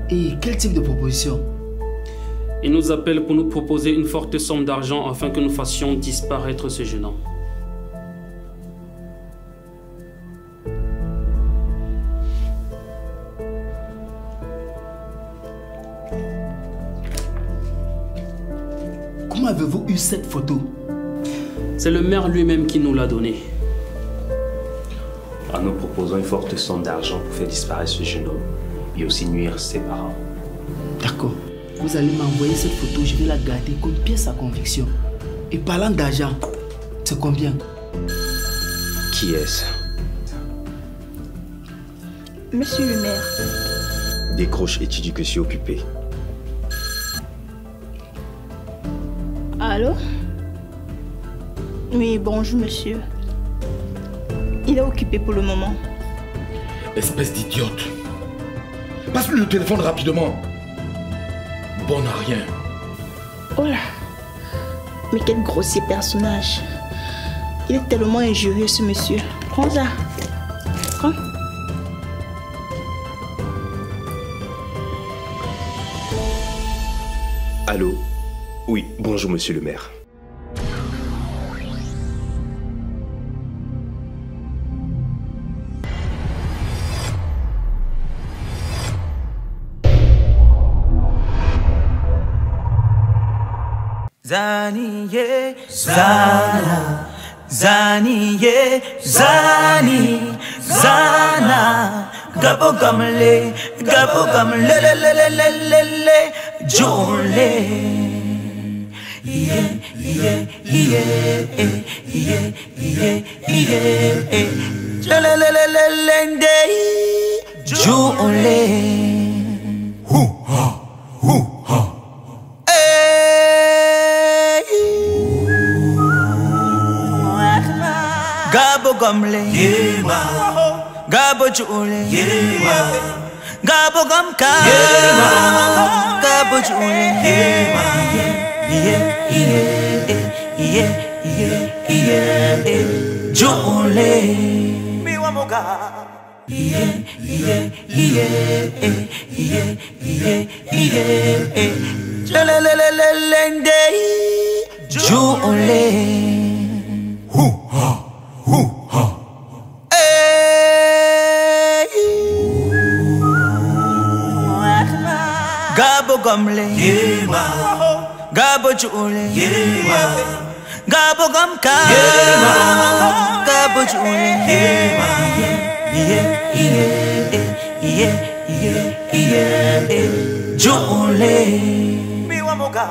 Et quel type de proposition? Il nous appelle pour nous proposer une forte somme d'argent afin que nous fassions disparaître ce jeune homme. Comment avez-vous eu cette photo? C'est le maire lui-même qui nous l'a donnée. Nous proposons une forte somme d'argent pour faire disparaître ce jeune homme et aussi nuire ses parents. D'accord. Vous allez m'envoyer cette photo, je vais la garder comme pièce à conviction. Et parlant d'argent, c'est combien? Qui est-ce? Monsieur le maire. Décroche et tu dis que je suis occupé. Allô? Oui, bonjour monsieur. Il est occupé pour le moment. Espèce d'idiote. Passe-lui le téléphone rapidement. Bon à rien. Oh là. Mais quel grossier personnage. Il est tellement injurieux ce monsieur. Prends ça. Prends. Allô? Oui, bonjour monsieur le maire. Zaniye, Zana, Zaniye, Zani, Zana, Gabo gamle, le, Jole. Gabo gamle, Gabo jule, Gabo gamka, Gabo jule, jule, miwa moga, jule. Gabo gamle, Gabo jule, Gabo gamka, Gabo jule, jule, miwa moga.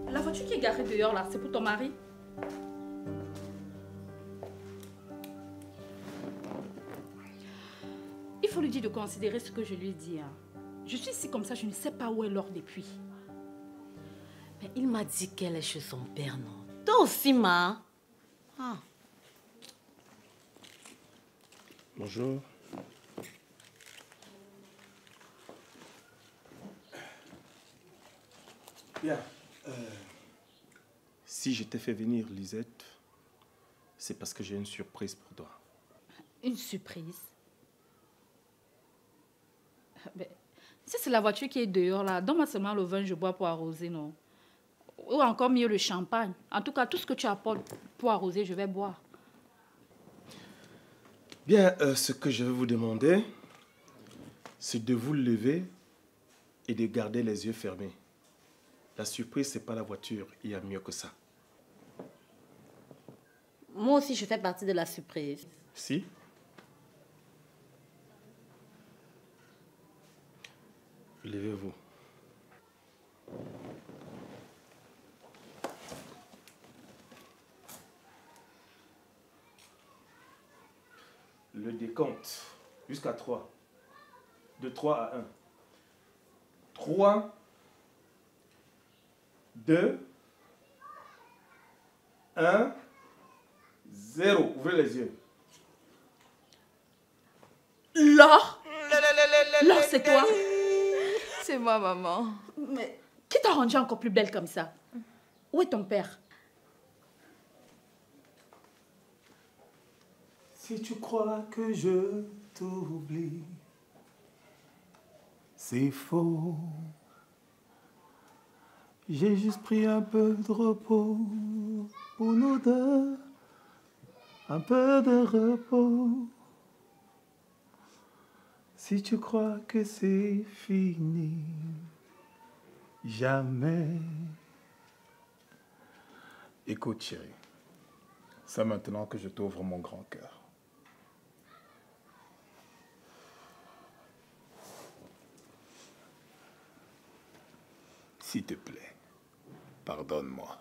La voiture qui est garée dehors là, c'est pour ton mari? Il faut lui dire de considérer ce que je lui dis. Hein. Je suis ici comme ça, je ne sais pas où est Laure depuis. Mais il m'a dit qu'elle est chez son père, non? Toi aussi, ma. Ah. Bonjour. Bien. Si je t'ai fait venir, Lisette, c'est parce que j'ai une surprise pour toi. Une surprise? Mais, si c'est la voiture qui est dehors là, donne-moi seulement le vin, je bois pour arroser, non? Ou encore mieux le champagne. En tout cas, tout ce que tu apportes pour arroser, je vais boire. Bien, ce que je vais vous demander, c'est de vous lever et de garder les yeux fermés. La surprise, c'est pas la voiture, il y a mieux que ça. Moi aussi, je fais partie de la surprise. Si? Levez-vous. Le décompte jusqu'à 3. De 3 à 1. 3, 2, 1, 0. Ouvrez les yeux. Laure! Laure, c'est toi? C'est moi, maman. Mais qui t'a rendue encore plus belle comme ça? Où est ton père? Si tu crois que je t'oublie, c'est faux. J'ai juste pris un peu de repos pour nous deux. Un peu de repos. Si tu crois que c'est fini, jamais. Écoute, chérie, c'est maintenant que je t'ouvre mon grand cœur. S'il te plaît, pardonne-moi.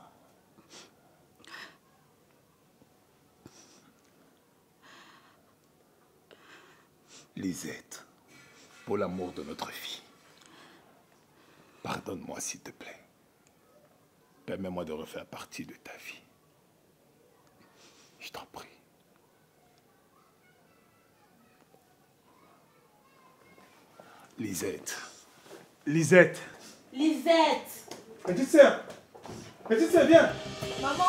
Lisette, pour l'amour de notre fille, pardonne-moi s'il te plaît. Permets-moi de refaire partie de ta vie. Je t'en prie. Lisette. Lisette. Lisette. Petite sœur, viens. Maman.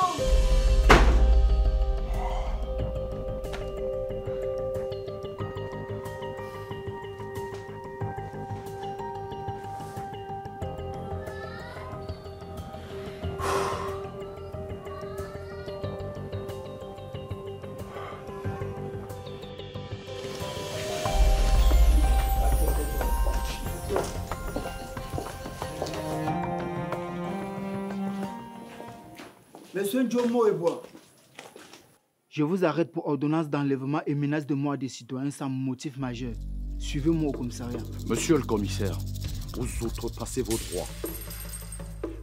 Monsieur Njomo Eboa, je vous arrête pour ordonnance d'enlèvement et menace de mort des citoyens sans motif majeur. Suivez-moi au commissariat. Monsieur le commissaire, vous outrepassez vos droits.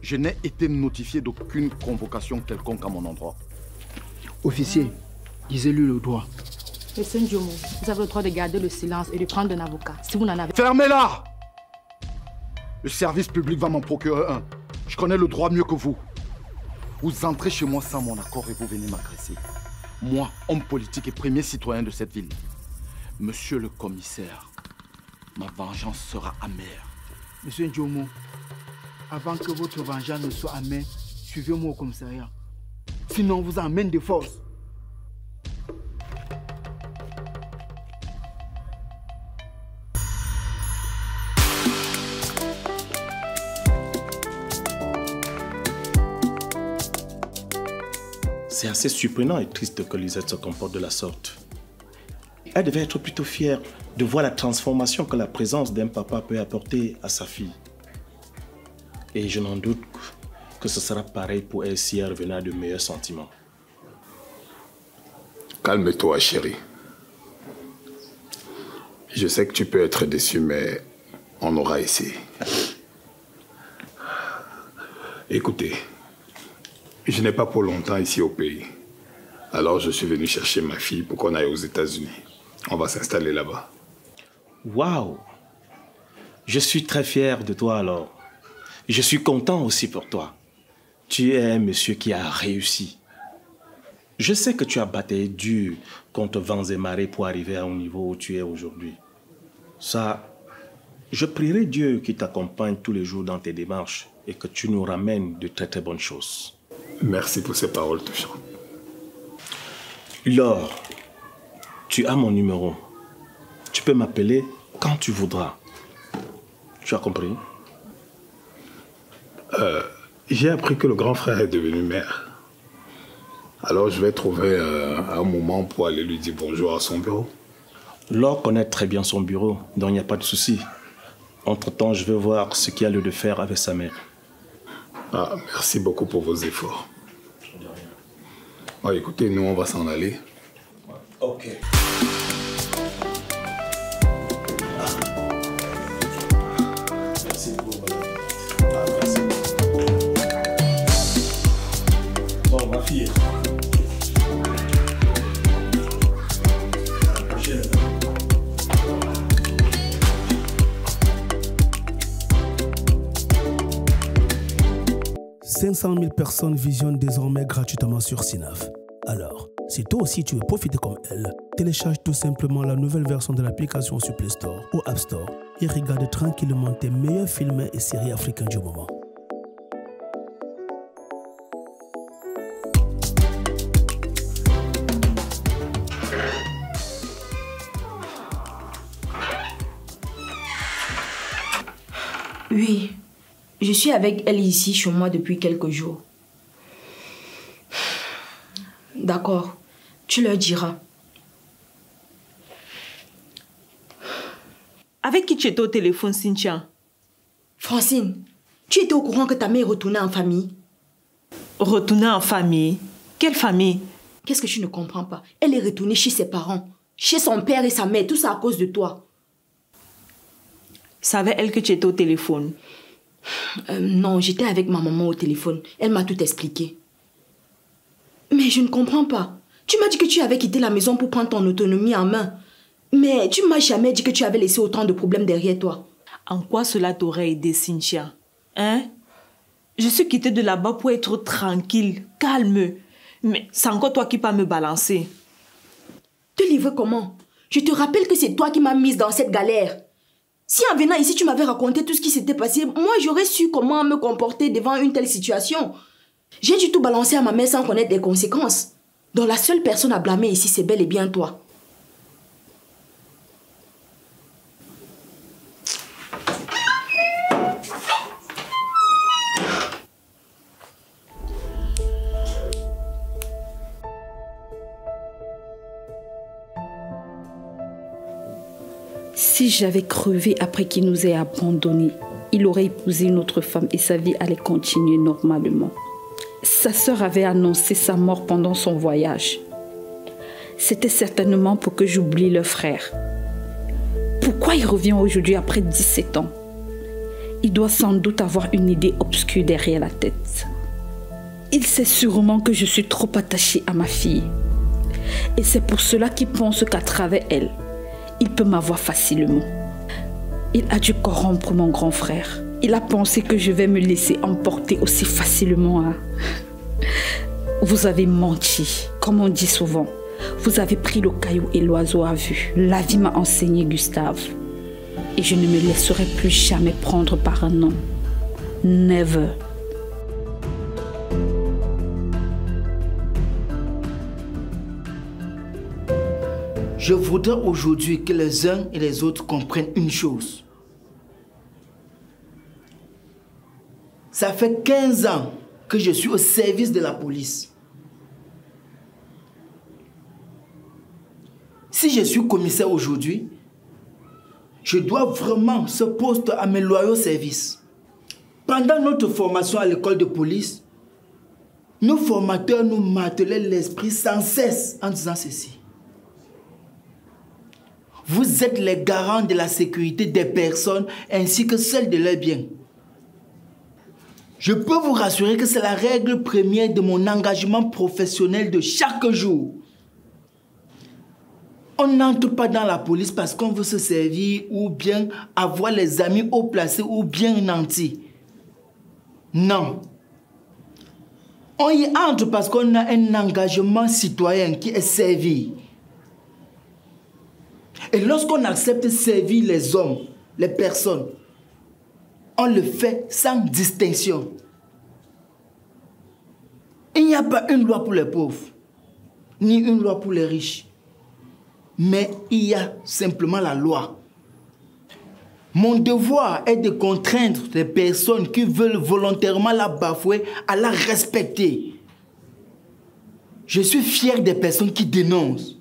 Je n'ai été notifié d'aucune convocation quelconque à mon endroit. Officier, disez-lui le droit. Monsieur Njomo, vous avez le droit de garder le silence et de prendre un avocat. Si vous n'en avez... Fermez-la! Le service public va m'en procurer un. Je connais le droit mieux que vous. Vous entrez chez moi sans mon accord et vous venez m'agresser. Moi, homme politique et premier citoyen de cette ville. Monsieur le commissaire, ma vengeance sera amère. Monsieur Njomo, avant que votre vengeance ne soit amère, suivez-moi au commissariat. Sinon, on vous emmène de force. C'est assez surprenant et triste que Lisette se comporte de la sorte. Elle devait être plutôt fière de voir la transformation que la présence d'un papa peut apporter à sa fille. Et je n'en doute que ce sera pareil pour elle si elle revenait à de meilleurs sentiments. Calme-toi, chérie. Je sais que tu peux être déçu, mais on aura essayé. Écoutez, je n'ai pas pour longtemps ici au pays. Alors je suis venu chercher ma fille pour qu'on aille aux États-Unis. On va s'installer là-bas. Waouh! Je suis très fier de toi alors. Je suis content aussi pour toi. Tu es un monsieur qui a réussi. Je sais que tu as bataillé dur contre vents et marées pour arriver au niveau où tu es aujourd'hui. Ça, je prierai Dieu qui t'accompagne tous les jours dans tes démarches et que tu nous ramènes de très très bonnes choses. Merci pour ces paroles touchantes. Laure, tu as mon numéro. Tu peux m'appeler quand tu voudras. Tu as compris? J'ai appris que le grand frère est devenu maire. Alors je vais trouver un moment pour aller lui dire bonjour à son bureau. Laure connaît très bien son bureau, donc il n'y a pas de souci. Entre-temps, je vais voir ce qu'il y a lieu de faire avec sa mère. Ah, merci beaucoup pour vos efforts. Bon, écoutez, nous, on va s'en aller. Ok. Merci beaucoup. Merci. Bon, ma fille. À la prochaine. 500 000 personnes visionnent désormais gratuitement sur Synaf. Alors, si toi aussi tu veux profiter comme elle, télécharge tout simplement la nouvelle version de l'application sur Play Store ou App Store et regarde tranquillement tes meilleurs films et séries africains du moment. Oui, je suis avec elle ici chez moi depuis quelques jours. D'accord, tu leur diras. Avec qui tu étais au téléphone, Cynthia? Francine, tu étais au courant que ta mère est retournée en famille? Retournée en famille? Quelle famille? Qu'est-ce que tu ne comprends pas? Elle est retournée chez ses parents, chez son père et sa mère, tout ça à cause de toi. Savait elle que tu étais au téléphone? Non, j'étais avec ma maman au téléphone. Elle m'a tout expliqué. Mais je ne comprends pas. Tu m'as dit que tu avais quitté la maison pour prendre ton autonomie en main. Mais tu ne m'as jamais dit que tu avais laissé autant de problèmes derrière toi. En quoi cela t'aurait aidé, Cynthia? Hein? Je suis quittée de là-bas pour être tranquille, calme. Mais c'est encore toi qui vas me balancer. Te livrer comment? Je te rappelle que c'est toi qui m'as mise dans cette galère. Si en venant ici, tu m'avais raconté tout ce qui s'était passé, moi j'aurais su comment me comporter devant une telle situation. J'ai dû tout balancer à ma mère sans connaître les conséquences. Donc la seule personne à blâmer ici, c'est bel et bien toi. Si j'avais crevé après qu'il nous ait abandonnés, il aurait épousé une autre femme et sa vie allait continuer normalement. Sa sœur avait annoncé sa mort pendant son voyage. C'était certainement pour que j'oublie leur frère. Pourquoi il revient aujourd'hui après 17 ans? Il doit sans doute avoir une idée obscure derrière la tête. Il sait sûrement que je suis trop attachée à ma fille. Et c'est pour cela qu'il pense qu'à travers elle, il peut m'avoir facilement. Il a dû corrompre mon grand frère. Il a pensé que je vais me laisser emporter aussi facilement. Vous avez menti, comme on dit souvent. Vous avez pris le caillou et l'oiseau à vue. La vie m'a enseigné, Gustave. Et je ne me laisserai plus jamais prendre par un homme. Never. Je voudrais aujourd'hui que les uns et les autres comprennent une chose. Ça fait 15 ans que je suis au service de la police. Si je suis commissaire aujourd'hui, je dois vraiment ce poste à mes loyaux services. Pendant notre formation à l'école de police, nos formateurs nous martelaient l'esprit sans cesse en disant ceci. Vous êtes les garants de la sécurité des personnes ainsi que celle de leurs biens. Je peux vous rassurer que c'est la règle première de mon engagement professionnel de chaque jour. On n'entre pas dans la police parce qu'on veut se servir ou bien avoir les amis haut placés ou bien nantis. Non. On y entre parce qu'on a un engagement citoyen qui est servi. Et lorsqu'on accepte servir les hommes, les personnes, on le fait sans distinction. Il n'y a pas une loi pour les pauvres, ni une loi pour les riches. Mais il y a simplement la loi. Mon devoir est de contraindre les personnes qui veulent volontairement la bafouer à la respecter. Je suis fier des personnes qui dénoncent.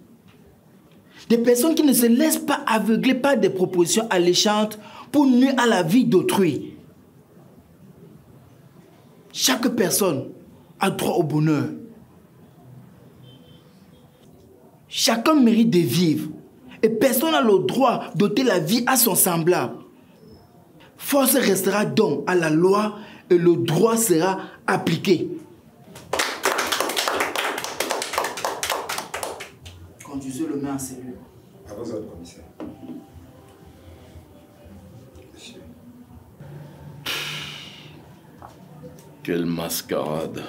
Des personnes qui ne se laissent pas aveugler par des propositions alléchantes pour nuire à la vie d'autrui. Chaque personne a droit au bonheur. Chacun mérite de vivre. Et personne n'a le droit d'ôter la vie à son semblable. Force restera donc à la loi et le droit sera appliqué. Conduisez le main en cellule. À vos ordres, commissaire. Quelle mascarade.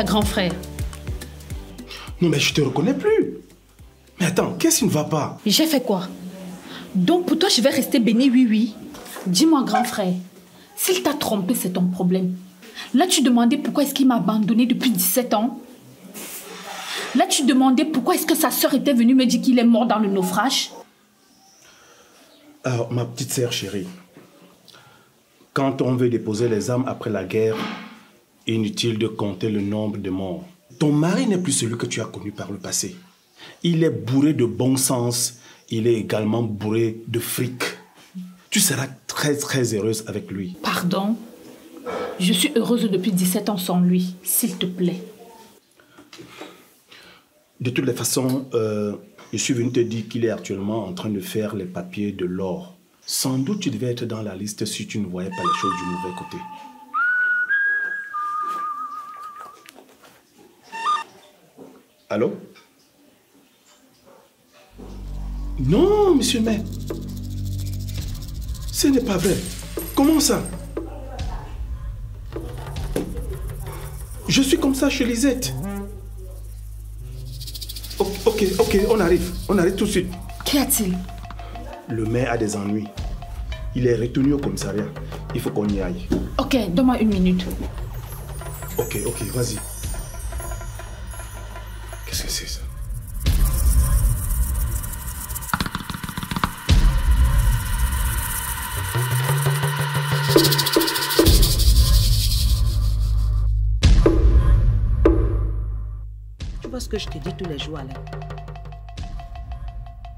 à grand frère. Non, mais je te reconnais plus. Mais attends, qu'est-ce qui ne va pas? J'ai fait quoi? Donc pour toi, je vais rester béni, oui. Dis-moi, grand frère, s'il t'a trompé, c'est ton problème. Là, tu demandais pourquoi est-ce qu'il m'a abandonné depuis 17 ans. Là, tu demandais pourquoi est-ce que sa sœur était venue me dire qu'il est mort dans le naufrage. Alors, ma petite sœur chérie, quand on veut déposer les âmes après la guerre, inutile de compter le nombre de morts. Ton mari n'est plus celui que tu as connu par le passé. Il est bourré de bon sens, il est également bourré de fric. Tu seras très très heureuse avec lui. Pardon? Je suis heureuse depuis 17 ans sans lui, s'il te plaît. De toutes les façons, je suis venu te dire qu'il est actuellement en train de faire les papiers de l'or. Sans doute tu devais être dans la liste si tu ne voyais pas les choses du mauvais côté. Allô? Non, monsieur le maire. Ce n'est pas vrai. Comment ça? Je suis comme ça chez Lisette. Ok, on arrive tout de suite. Qu'y a-t-il? Le maire a des ennuis. Il est retenu au commissariat. Il faut qu'on y aille. Ok, donne-moi 1 minute. Ok, vas-y. Qu'est-ce que c'est ça? Tu vois ce que je te dis tous les jours, Alain?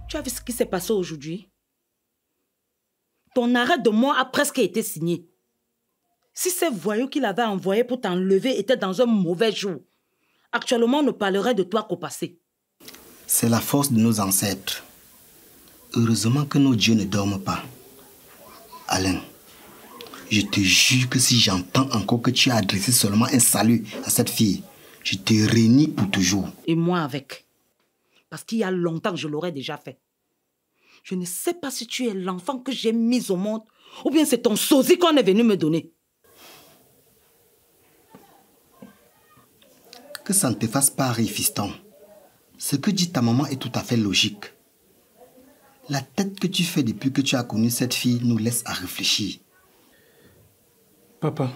Tu as vu ce qui s'est passé aujourd'hui? Ton arrêt de mort a presque été signé. Si ces voyous qu'il avait envoyés pour t'enlever étaient dans un mauvais jour, actuellement on ne parlerait de toi qu'au passé. C'est la force de nos ancêtres. Heureusement que nos dieux ne dorment pas. Alain, je te jure que si j'entends encore que tu as adressé seulement un salut à cette fille, je te réunis pour toujours. Et moi avec. Parce qu'il y a longtemps que je l'aurais déjà fait. Je ne sais pas si tu es l'enfant que j'ai mis au monde ou bien c'est ton sosie qu'on est venu me donner. Que ça ne te fasse pas rire, fiston. Ce que dit ta maman est tout à fait logique. La tête que tu fais depuis que tu as connu cette fille nous laisse à réfléchir. Papa,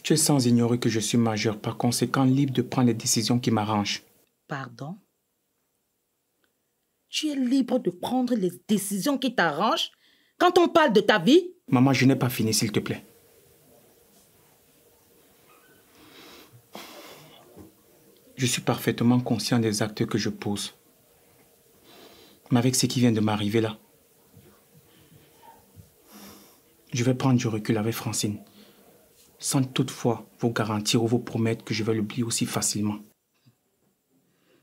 tu es sans ignorer que je suis majeur, par conséquent libre de prendre les décisions qui m'arrangent. Pardon? Tu es libre de prendre les décisions qui t'arrangent quand on parle de ta vie? Maman, je n'ai pas fini, s'il te plaît. Je suis parfaitement conscient des actes que je pose. Mais avec ce qui vient de m'arriver là, je vais prendre du recul avec Francine, sans toutefois vous garantir ou vous promettre que je vais l'oublier aussi facilement.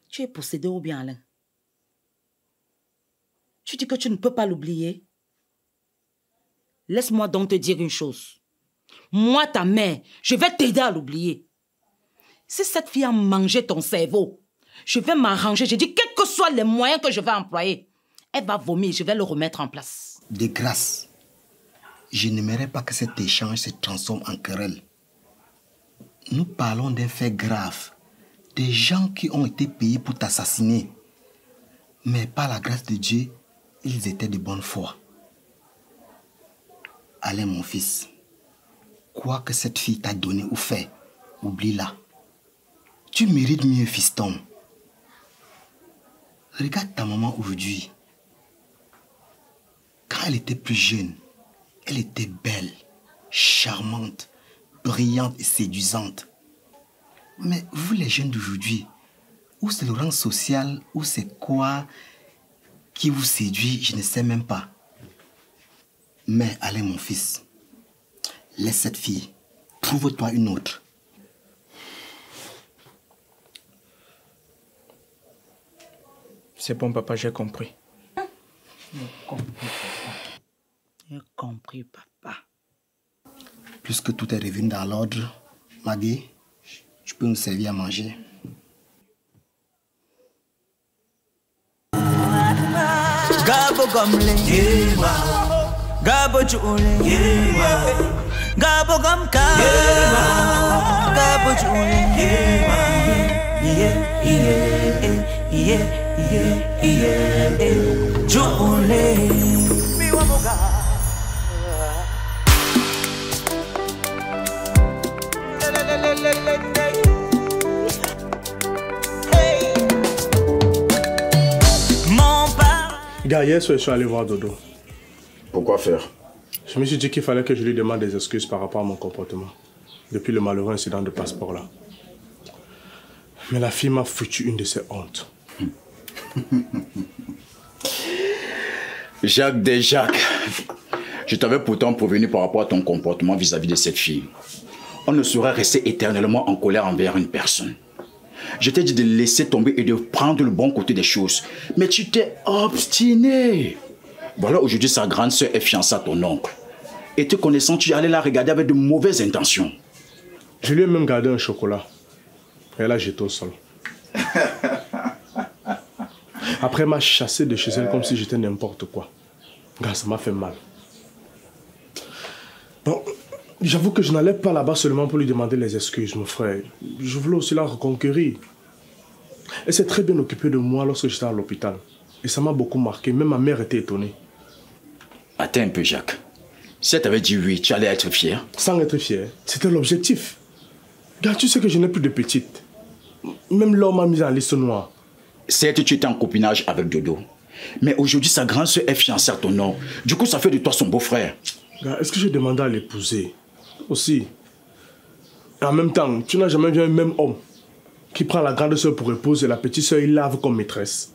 Tu es possédé ou bien, Alain? Tu dis que tu ne peux pas l'oublier? Laisse-moi donc te dire une chose. Moi, ta mère, je vais t'aider à l'oublier. Si cette fille a mangé ton cerveau, je vais m'arranger. Je dis, quels que soient les moyens que je vais employer, elle va vomir, je vais le remettre en place. De grâce, je n'aimerais pas que cet échange se transforme en querelle. Nous parlons d'un fait grave. Des gens qui ont été payés pour t'assassiner. Mais par la grâce de Dieu, ils étaient de bonne foi. Alain, mon fils, quoi que cette fille t'a donné ou fait, oublie-la. Tu mérites mieux, fiston. Regarde ta maman aujourd'hui. Quand elle était plus jeune, elle était belle, charmante, brillante et séduisante. Mais vous les jeunes d'aujourd'hui, où c'est le rang social, où c'est quoi qui vous séduit, je ne sais même pas. Mais allez mon fils, laisse cette fille, trouve-toi une autre. C'est bon papa, j'ai compris. J'ai compris papa. Puisque tout est revenu dans l'ordre, Maggie, tu peux nous servir à manger. Gabo Gamle, Gabo Chule, Gabo Gamka, Gabo Jule, Jule, mi wamoga. Gars, hier soir, je suis allé voir Dodo. Pourquoi faire? Je me suis dit qu'il fallait que je lui demande des excuses par rapport à mon comportement. Depuis le malheureux incident de passeport là. Mais la fille m'a foutu une de ses hontes. Jacques Desjacques, je t'avais pourtant prévenu par rapport à ton comportement vis-à-vis de cette fille. On ne saurait rester éternellement en colère envers une personne. Je t'ai dit de laisser tomber et de prendre le bon côté des choses. Mais tu t'es obstiné. Voilà, aujourd'hui, sa grande sœur est fiancée à ton oncle. Et te connaissant, tu allais la regarder avec de mauvaises intentions. Je lui ai même gardé un chocolat. Et elle a jeté au sol. Après, elle m'a chassé de chez elle comme si j'étais n'importe quoi. Gars, ça m'a fait mal. Bon, j'avoue que je n'allais pas là-bas seulement pour lui demander les excuses, mon frère. Je voulais aussi la reconquérir. Elle s'est très bien occupée de moi lorsque j'étais à l'hôpital. Et ça m'a beaucoup marqué. Même ma mère était étonnée. Attends un peu, Jacques. Si elle t'avait dit oui, tu allais être fier? Sans être fier, c'était l'objectif. Gars, tu sais que je n'ai plus de petite. Même l'homme m'a mis en liste noire. Certes, tu étais en copinage avec Dodo. Mais aujourd'hui, sa grande soeur est fiancée à ton nom. Du coup, ça fait de toi son beau-frère. Gars, est-ce que j'ai demandé à l'épouser? Aussi. Et en même temps, tu n'as jamais vu un même homme qui prend la grande soeur pour épouse et la petite soeur, il lave comme maîtresse.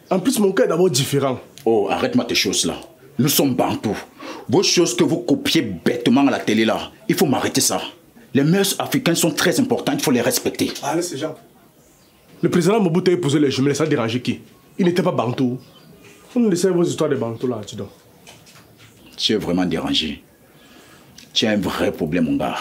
En plus, mon cas est d'abord différent. Oh, arrête-moi tes choses là. Nous sommes bantous. Vos choses que vous copiez bêtement à la télé là, il faut m'arrêter ça. Les mœurs africaines sont très importantes, il faut les respecter. Allez, c'est Jean. Le président Mobutu a épousé les jumelles, ça a dérangé qui? Il n'était pas bantou. Vous nous laissez vos histoires de bantou là, tu dois. Tu es vraiment dérangé. Tu as un vrai problème, mon gars.